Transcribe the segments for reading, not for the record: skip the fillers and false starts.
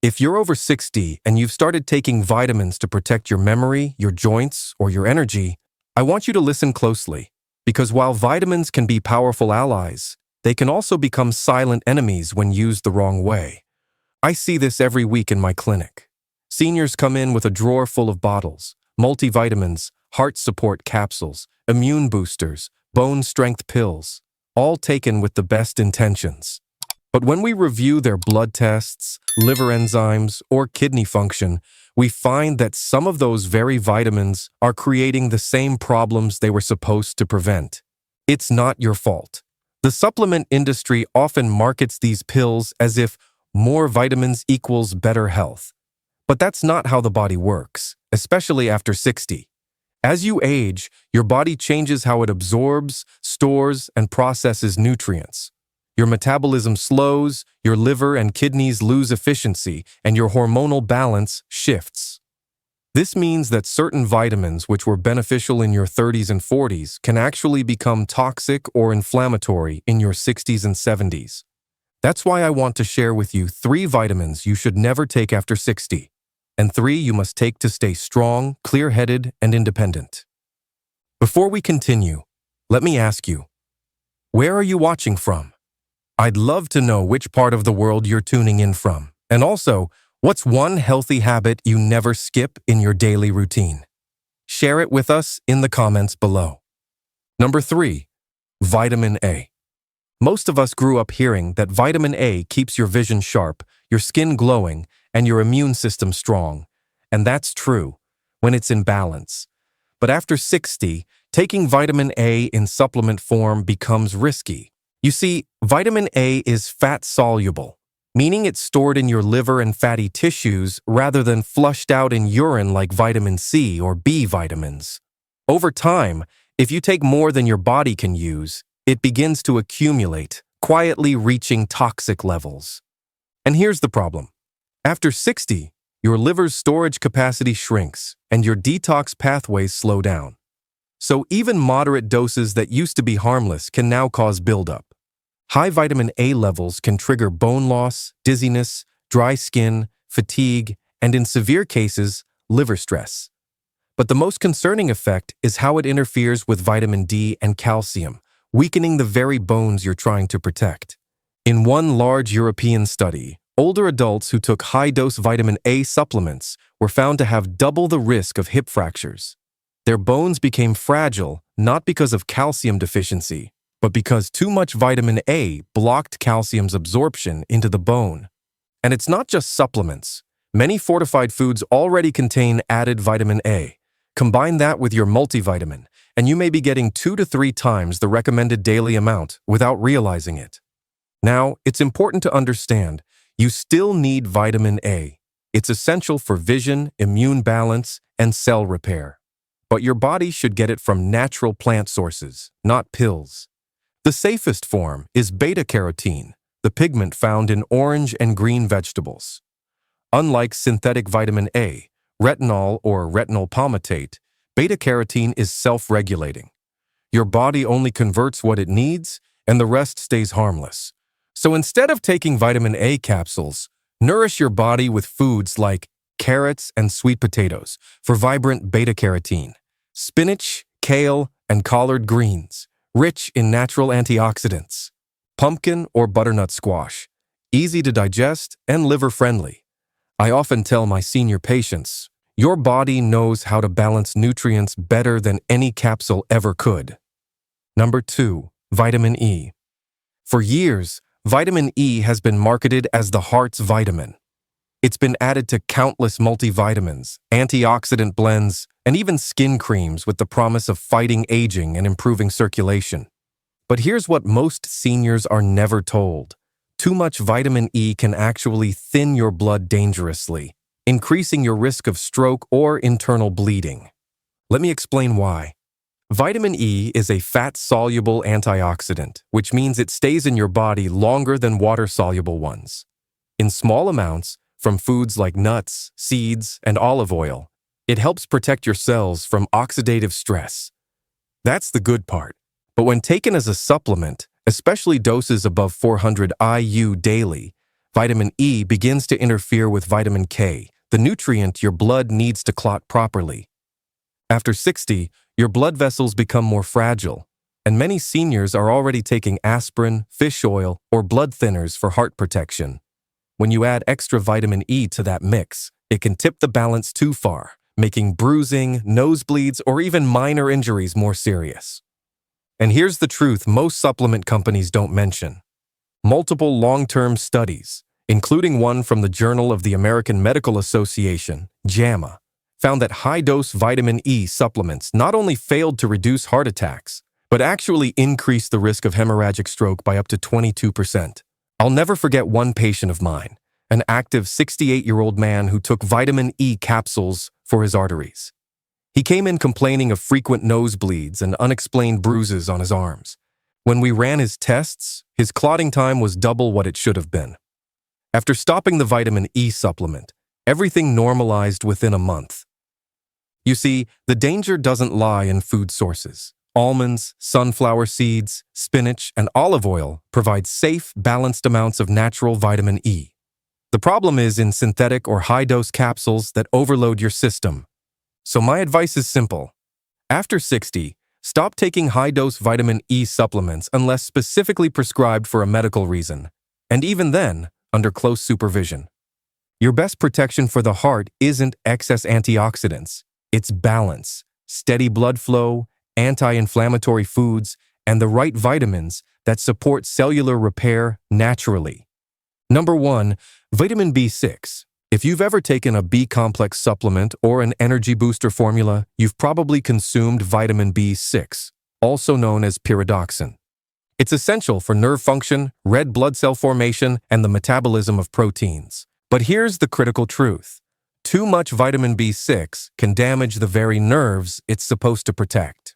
If you're over 60 and you've started taking vitamins to protect your memory, your joints, or your energy, I want you to listen closely, because while vitamins can be powerful allies, they can also become silent enemies when used the wrong way. I see this every week in my clinic. Seniors come in with a drawer full of bottles, multivitamins, heart support capsules, immune boosters, bone strength pills, all taken with the best intentions. But when we review their blood tests, liver enzymes, or kidney function, we find that some of those very vitamins are creating the same problems they were supposed to prevent. It's not your fault. The supplement industry often markets these pills as if more vitamins equals better health. But that's not how the body works, especially after 60. As you age, your body changes how it absorbs, stores, and processes nutrients. Your metabolism slows, your liver and kidneys lose efficiency, and your hormonal balance shifts. This means that certain vitamins which were beneficial in your 30s and 40s can actually become toxic or inflammatory in your 60s and 70s. That's why I want to share with you 3 vitamins you should never take after 60, and 3 you must take to stay strong, clear-headed, and independent. Before we continue, let me ask you, where are you watching from? I'd love to know which part of the world you're tuning in from, and also, what's one healthy habit you never skip in your daily routine? Share it with us in the comments below. Number 3, vitamin A. Most of us grew up hearing that vitamin A keeps your vision sharp, your skin glowing, and your immune system strong. And that's true, when it's in balance. But after 60, taking vitamin A in supplement form becomes risky. You see, vitamin A is fat-soluble, meaning it's stored in your liver and fatty tissues rather than flushed out in urine like vitamin C or B vitamins. Over time, if you take more than your body can use, it begins to accumulate, quietly reaching toxic levels. And here's the problem. After 60, your liver's storage capacity shrinks and your detox pathways slow down. So even moderate doses that used to be harmless can now cause buildup. High vitamin A levels can trigger bone loss, dizziness, dry skin, fatigue, and in severe cases, liver stress. But the most concerning effect is how it interferes with vitamin D and calcium, weakening the very bones you're trying to protect. In one large European study, older adults who took high-dose vitamin A supplements were found to have double the risk of hip fractures. Their bones became fragile not because of calcium deficiency, but because too much vitamin A blocked calcium's absorption into the bone. And it's not just supplements. Many fortified foods already contain added vitamin A. Combine that with your multivitamin, and you may be getting 2 to 3 times the recommended daily amount without realizing it. Now, it's important to understand, you still need vitamin A. It's essential for vision, immune balance, and cell repair. But your body should get it from natural plant sources, not pills. The safest form is beta-carotene, the pigment found in orange and green vegetables. Unlike synthetic vitamin A, retinol or retinol palmitate, beta-carotene is self-regulating. Your body only converts what it needs, and the rest stays harmless. So instead of taking vitamin A capsules, nourish your body with foods like carrots and sweet potatoes for vibrant beta-carotene, spinach, kale, and collard greens, rich in natural antioxidants, pumpkin or butternut squash, easy to digest and liver-friendly. I often tell my senior patients, your body knows how to balance nutrients better than any capsule ever could. Number 2, vitamin E. For years, vitamin E has been marketed as the heart's vitamin. It's been added to countless multivitamins, antioxidant blends, and even skin creams with the promise of fighting aging and improving circulation. But here's what most seniors are never told. Too much vitamin E can actually thin your blood dangerously, increasing your risk of stroke or internal bleeding. Let me explain why. Vitamin E is a fat-soluble antioxidant, which means it stays in your body longer than water-soluble ones. In small amounts, from foods like nuts, seeds, and olive oil, it helps protect your cells from oxidative stress. That's the good part. But when taken as a supplement, especially doses above 400 IU daily, Vitamin E begins to interfere with vitamin K, the nutrient your blood needs to clot properly. After 60, your blood vessels become more fragile, and many seniors are already taking aspirin, fish oil, or blood thinners for heart protection. When you add extra vitamin E to that mix, it can tip the balance too far, making bruising, nosebleeds, or even minor injuries more serious. And here's the truth most supplement companies don't mention. Multiple long-term studies, including one from the Journal of the American Medical Association, JAMA, found that high-dose vitamin E supplements not only failed to reduce heart attacks, but actually increased the risk of hemorrhagic stroke by up to 22%. I'll never forget one patient of mine, an active 68-year-old man who took vitamin E capsules for his arteries. He came in complaining of frequent nosebleeds and unexplained bruises on his arms. When we ran his tests, his clotting time was double what it should have been. After stopping the vitamin E supplement, everything normalized within a month. You see, the danger doesn't lie in food sources. Almonds, sunflower seeds, spinach, and olive oil provide safe, balanced amounts of natural vitamin E. The problem is in synthetic or high-dose capsules that overload your system. So my advice is simple. After 60, stop taking high-dose vitamin E supplements unless specifically prescribed for a medical reason, and even then, under close supervision. Your best protection for the heart isn't excess antioxidants. It's balance, steady blood flow, anti-inflammatory foods, and the right vitamins that support cellular repair naturally. Number 1, vitamin B6. If you've ever taken a B-complex supplement or an energy booster formula, you've probably consumed vitamin B6, also known as pyridoxine. It's essential for nerve function, red blood cell formation, and the metabolism of proteins. But here's the critical truth. Too much vitamin B6 can damage the very nerves it's supposed to protect.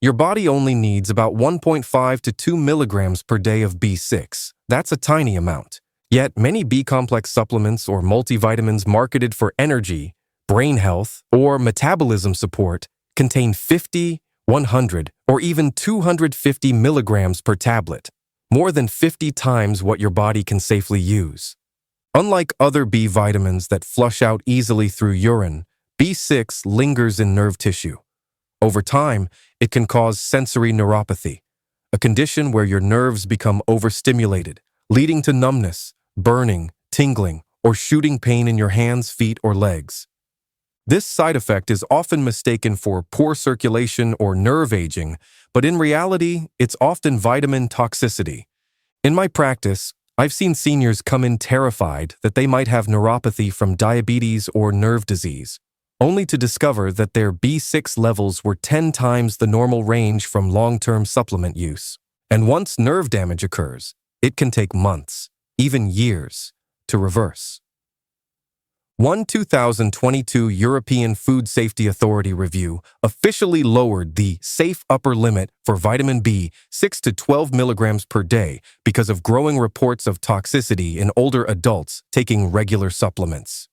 Your body only needs about 1.5 to 2 milligrams per day of B6. That's a tiny amount. Yet many B-complex supplements or multivitamins marketed for energy, brain health, or metabolism support contain 50, 100, or even 250 milligrams per tablet, more than 50 times what your body can safely use. Unlike other B vitamins that flush out easily through urine, B6 lingers in nerve tissue. Over time, it can cause sensory neuropathy, a condition where your nerves become overstimulated, leading to numbness, burning, tingling, or shooting pain in your hands, feet, or legs. This side effect is often mistaken for poor circulation or nerve aging, but in reality, it's often vitamin toxicity. In my practice, I've seen seniors come in terrified that they might have neuropathy from diabetes or nerve disease, only to discover that their B6 levels were 10 times the normal range from long-term supplement use. And once nerve damage occurs, it can take months, even years, to reverse. One 2022 European Food Safety Authority review officially lowered the safe upper limit for vitamin B 6 to 12 milligrams per day because of growing reports of toxicity in older adults taking regular supplements.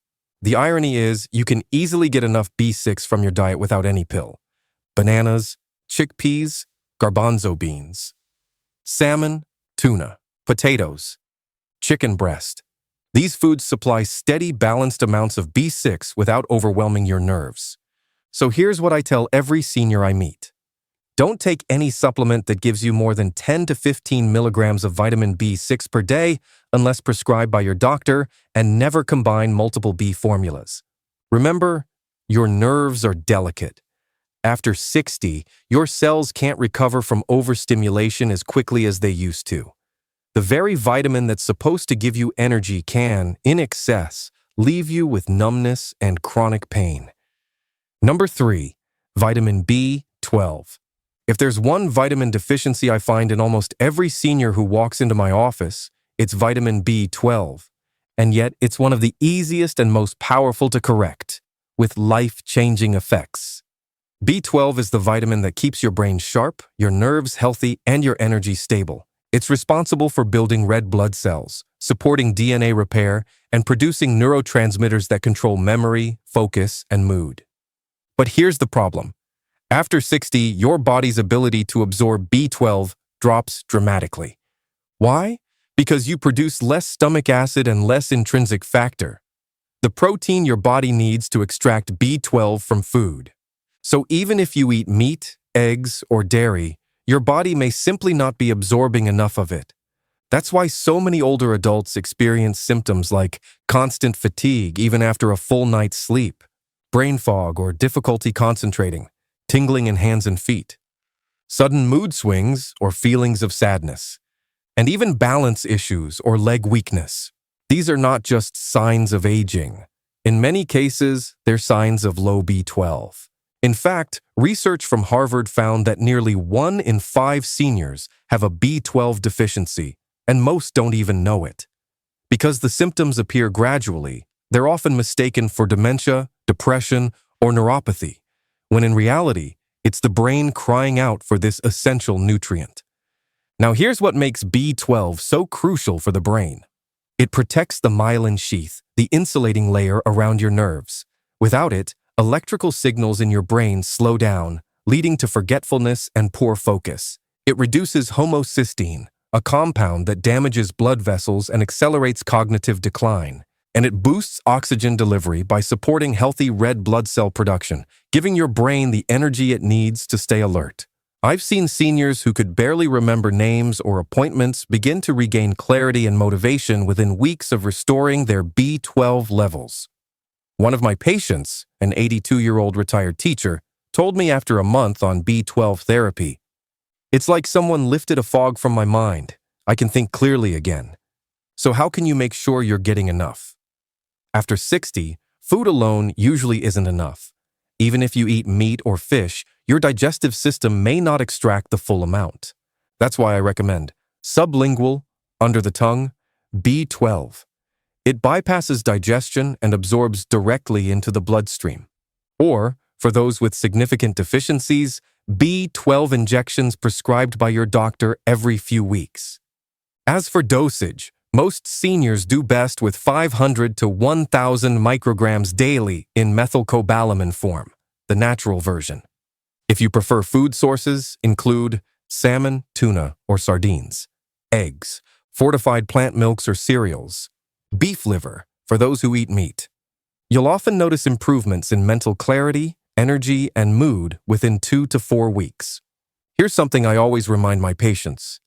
The irony is, you can easily get enough B6 from your diet without any pill. Bananas, chickpeas, garbanzo beans, salmon, tuna, potatoes, chicken breast. These foods supply steady, balanced amounts of B6 without overwhelming your nerves. So here's what I tell every senior I meet. Don't take any supplement that gives you more than 10 to 15 milligrams of vitamin B6 per day unless prescribed by your doctor, and never combine multiple B formulas. Remember, your nerves are delicate. After 60, your cells can't recover from overstimulation as quickly as they used to. The very vitamin that's supposed to give you energy can, in excess, leave you with numbness and chronic pain. Number 3, vitamin B12. If there's one vitamin deficiency I find in almost every senior who walks into my office, it's vitamin B12. And yet, it's one of the easiest and most powerful to correct, with life-changing effects. B12 is the vitamin that keeps your brain sharp, your nerves healthy, and your energy stable. It's responsible for building red blood cells, supporting DNA repair, and producing neurotransmitters that control memory, focus, and mood. But here's the problem. After 60, your body's ability to absorb B12 drops dramatically. Why? because you produce less stomach acid and less intrinsic factor, the protein your body needs to extract B12 from food. So even if you eat meat, eggs, or dairy, your body may simply not be absorbing enough of it. That's why so many older adults experience symptoms like constant fatigue even after a full night's sleep, brain fog or difficulty concentrating, tingling in hands and feet, sudden mood swings or feelings of sadness, and even balance issues or leg weakness. These are not just signs of aging. In many cases, they're signs of low B12. In fact, research from Harvard found that nearly 1 in 5 seniors have a B12 deficiency, and most don't even know it. Because the symptoms appear gradually, they're often mistaken for dementia, depression, or neuropathy, when in reality, it's the brain crying out for this essential nutrient. Now here's what makes B12 so crucial for the brain. It protects the myelin sheath, the insulating layer around your nerves. Without it, electrical signals in your brain slow down, leading to forgetfulness and poor focus. It reduces homocysteine, a compound that damages blood vessels and accelerates cognitive decline. And it boosts oxygen delivery by supporting healthy red blood cell production, giving your brain the energy it needs to stay alert. I've seen seniors who could barely remember names or appointments begin to regain clarity and motivation within weeks of restoring their B12 levels. One of my patients, an 82-year-old retired teacher, told me after a month on B12 therapy, "It's like someone lifted a fog from my mind. I can think clearly again." So how can you make sure you're getting enough? After 60, food alone usually isn't enough. Even if you eat meat or fish, your digestive system may not extract the full amount. That's why I recommend sublingual, under the tongue, B12. It bypasses digestion and absorbs directly into the bloodstream. Or, for those with significant deficiencies, B12 injections prescribed by your doctor every few weeks. As for dosage, most seniors do best with 500 to 1,000 micrograms daily in methylcobalamin form, the natural version. If you prefer food sources, include salmon, tuna, or sardines, eggs, fortified plant milks or cereals, beef liver for those who eat meat. You'll often notice improvements in mental clarity, energy, and mood within 2 to 4 weeks. Here's something I always remind my patients.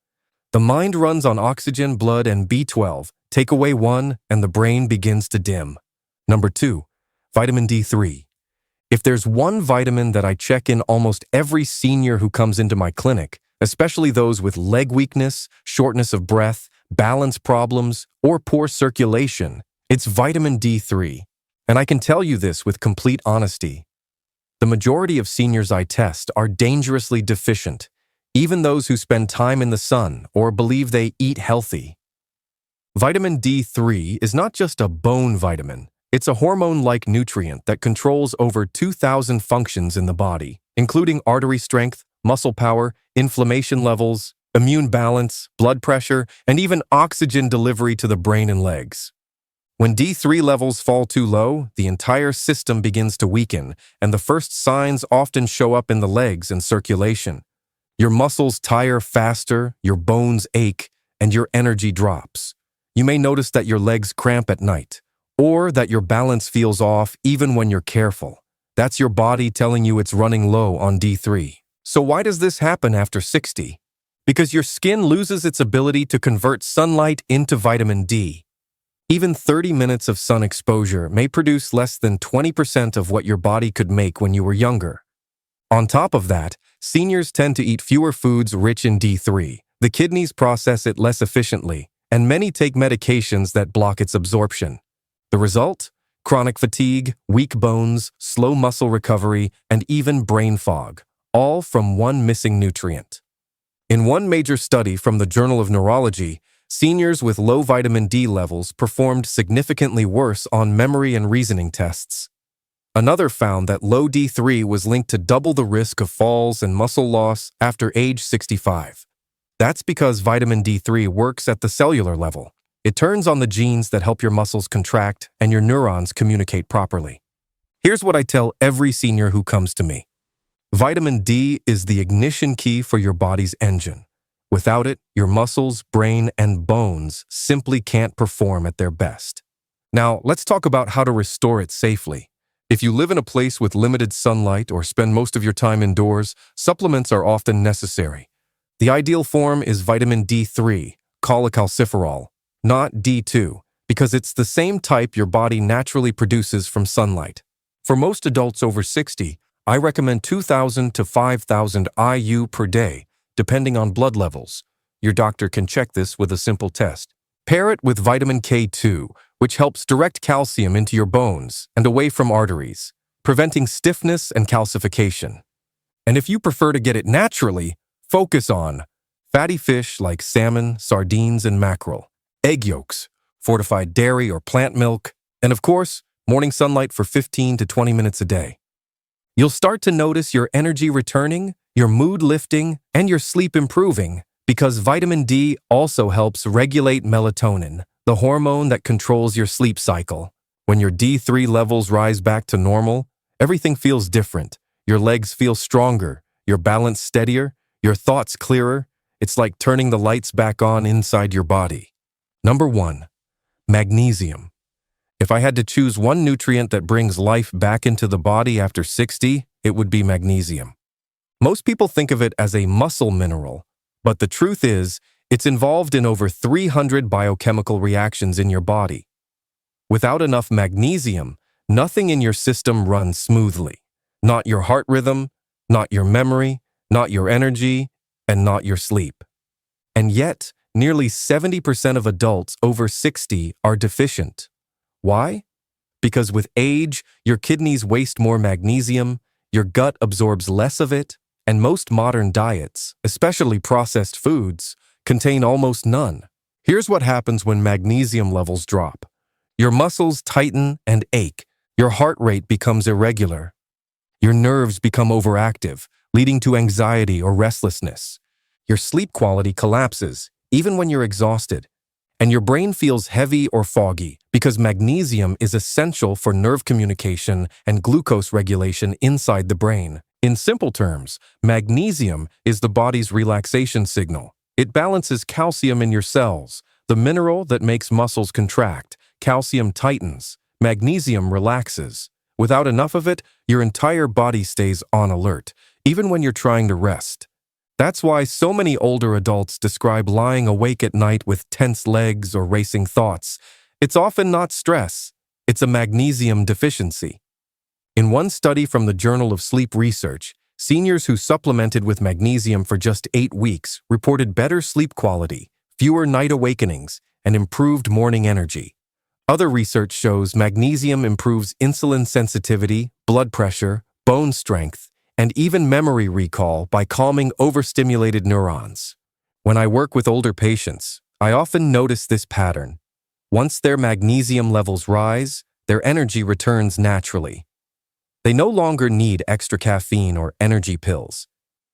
The mind runs on oxygen, blood, and B12. Take away one, and the brain begins to dim. Number 2, vitamin D3. If there's one vitamin that I check in almost every senior who comes into my clinic, especially those with leg weakness, shortness of breath, balance problems, or poor circulation, it's vitamin D3. And I can tell you this with complete honesty. The majority of seniors I test are dangerously deficient, even those who spend time in the sun or believe they eat healthy. Vitamin D3 is not just a bone vitamin. It's a hormone-like nutrient that controls over 2,000 functions in the body, including artery strength, muscle power, inflammation levels, immune balance, blood pressure, and even oxygen delivery to the brain and legs. When D3 levels fall too low, the entire system begins to weaken, and the first signs often show up in the legs and circulation. Your muscles tire faster, your bones ache, and your energy drops. You may notice that your legs cramp at night, or that your balance feels off even when you're careful. That's your body telling you it's running low on D3. So why does this happen after 60? Because your skin loses its ability to convert sunlight into vitamin D. Even 30 minutes of sun exposure may produce less than 20% of what your body could make when you were younger. On top of that, seniors tend to eat fewer foods rich in D3. The kidneys process it less efficiently, and many take medications that block its absorption. The result? Chronic fatigue, weak bones, slow muscle recovery, and even brain fog, all from one missing nutrient. In one major study from the Journal of Neurology, seniors with low vitamin D levels performed significantly worse on memory and reasoning tests. Another found that low D3 was linked to double the risk of falls and muscle loss after age 65. That's because vitamin D3 works at the cellular level. It turns on the genes that help your muscles contract and your neurons communicate properly. Here's what I tell every senior who comes to me. Vitamin D is the ignition key for your body's engine. Without it, your muscles, brain, and bones simply can't perform at their best. Now, let's talk about how to restore it safely. If you live in a place with limited sunlight or spend most of your time indoors, supplements are often necessary. The ideal form is vitamin D3, calcififerol, not D2, because it's the same type your body naturally produces from sunlight. For most adults over 60, I recommend 2,000 to 5,000 IU per day, depending on blood levels. Your doctor can check this with a simple test. Pair it with vitamin K2, which helps direct calcium into your bones and away from arteries, preventing stiffness and calcification. And if you prefer to get it naturally, focus on fatty fish like salmon, sardines, and mackerel, egg yolks, fortified dairy or plant milk, and of course, morning sunlight for 15 to 20 minutes a day. You'll start to notice your energy returning, your mood lifting, and your sleep improving because vitamin D also helps regulate melatonin, the hormone that controls your sleep cycle. When your D3 levels rise back to normal, everything feels different. Your legs feel stronger, your balance steadier, your thoughts clearer. It's like turning the lights back on inside your body. Number 1. Magnesium. If I had to choose one nutrient that brings life back into the body after 60, it would be magnesium. Most people think of it as a muscle mineral, but the truth is, it's involved in over 300 biochemical reactions in your body. Without enough magnesium, nothing in your system runs smoothly. Not your heart rhythm, not your memory, not your energy, and not your sleep. And yet, nearly 70% of adults over 60 are deficient. Why? Because with age, your kidneys waste more magnesium, your gut absorbs less of it, and most modern diets, especially processed foods, contain almost none. Here's what happens when magnesium levels drop. Your muscles tighten and ache, your heart rate becomes irregular, your nerves become overactive, leading to anxiety or restlessness. Your sleep quality collapses, even when you're exhausted, and your brain feels heavy or foggy because magnesium is essential for nerve communication and glucose regulation inside the brain. In simple terms, magnesium is the body's relaxation signal. It balances calcium in your cells, the mineral that makes muscles contract. Calcium tightens, magnesium relaxes. Without enough of it, your entire body stays on alert, even when you're trying to rest. That's why so many older adults describe lying awake at night with tense legs or racing thoughts. It's often not stress, it's a magnesium deficiency. In one study from the Journal of Sleep Research, seniors who supplemented with magnesium for just 8 weeks reported better sleep quality, fewer night awakenings, and improved morning energy. Other research shows magnesium improves insulin sensitivity, blood pressure, bone strength, and even memory recall by calming overstimulated neurons. When I work with older patients, I often notice this pattern. Once their magnesium levels rise, their energy returns naturally. They no longer need extra caffeine or energy pills.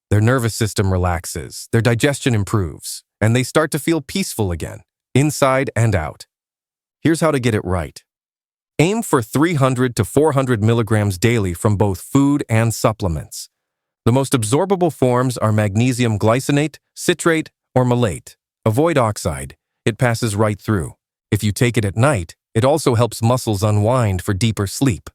Their nervous system relaxes, their digestion improves, and they start to feel peaceful again, inside and out. Here's how to get it right. Aim for 300 to 400 milligrams daily from both food and supplements. The most absorbable forms are magnesium glycinate, citrate, or malate. Avoid oxide. It passes right through. If you take it at night, it also helps muscles unwind for deeper sleep.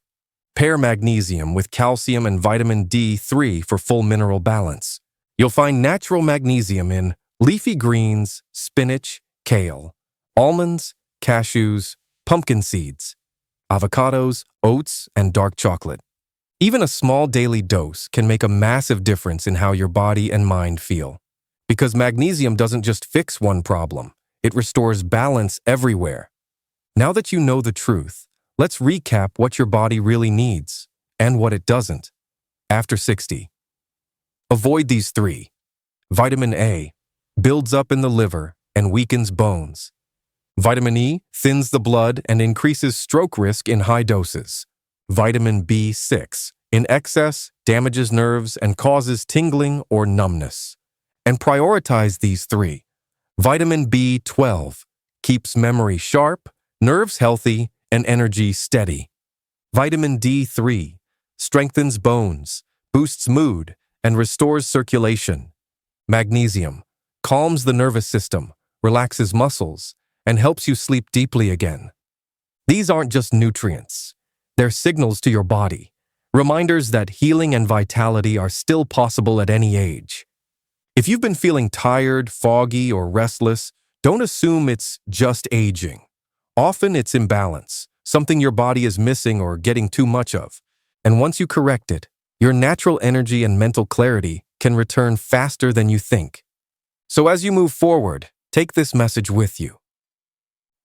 Pair magnesium with calcium and vitamin D3 for full mineral balance. You'll find natural magnesium in leafy greens, spinach, kale, almonds, cashews, pumpkin seeds, avocados, oats, and dark chocolate. Even a small daily dose can make a massive difference in how your body and mind feel. Because magnesium doesn't just fix one problem, it restores balance everywhere. Now that you know the truth, let's recap what your body really needs and what it doesn't. After 60. Avoid these 3. Vitamin A builds up in the liver and weakens bones. Vitamin E thins the blood and increases stroke risk in high doses. Vitamin B6 in excess damages nerves and causes tingling or numbness. And prioritize these 3. Vitamin B12 keeps memory sharp, nerves healthy, and energy steady. Vitamin D3 strengthens bones, boosts mood, and restores circulation. Magnesium calms the nervous system, relaxes muscles, and helps you sleep deeply again. These aren't just nutrients. They're signals to your body, reminders that healing and vitality are still possible at any age. If you've been feeling tired, foggy, or restless, don't assume it's just aging. Often it's imbalance, something your body is missing or getting too much of. And once you correct it, your natural energy and mental clarity can return faster than you think. So as you move forward, take this message with you.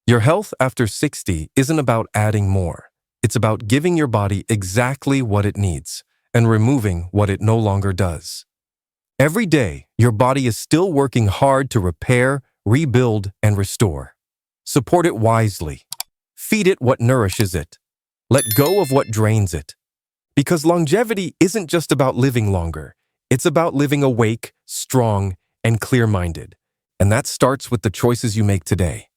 Your health after 60 isn't about adding more. It's about giving your body exactly what it needs and removing what it no longer does. Every day, your body is still working hard to repair, rebuild, and restore. Support it wisely. Feed it what nourishes it. Let go of what drains it. Because longevity isn't just about living longer. It's about living awake, strong, and clear-minded. And that starts with the choices you make today.